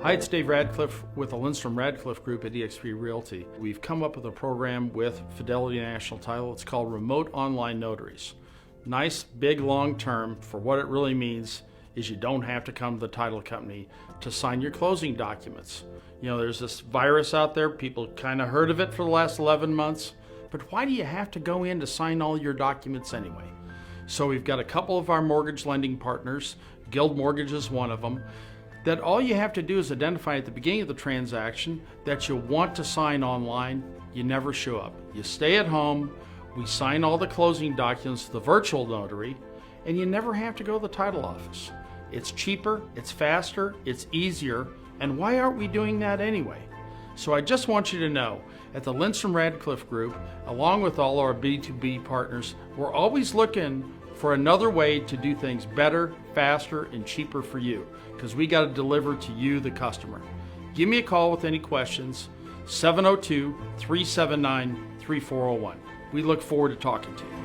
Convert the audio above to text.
Hi, it's Dave Radcliffe with the Lindstrom Radcliffe Group at eXp Realty. We've come up with a program with Fidelity National Title. It's called Remote Online Notaries. Nice, big, long term. For what it really means is you don't have to come to the title company to sign your closing documents. You know, there's this virus out there. People kind of heard of it for the last 11 months. But why do you have to go in to sign all your documents anyway? So we've got a couple of our mortgage lending partners, Guild Mortgage is one of them, that all you have to do is identify at the beginning of the transaction that you want to sign online. You never show up. You stay at home, we sign all the closing documents to the virtual notary, and you never have to go to the title office. It's cheaper, it's faster, it's easier, and why aren't we doing that anyway? So I just want you to know, at the Lindstrom Radcliffe Group, along with all our B2B partners, we're always looking for another way to do things better, faster, and cheaper for you, because we got to deliver to you, the customer. Give me a call with any questions, 702-379-3401. We look forward to talking to you.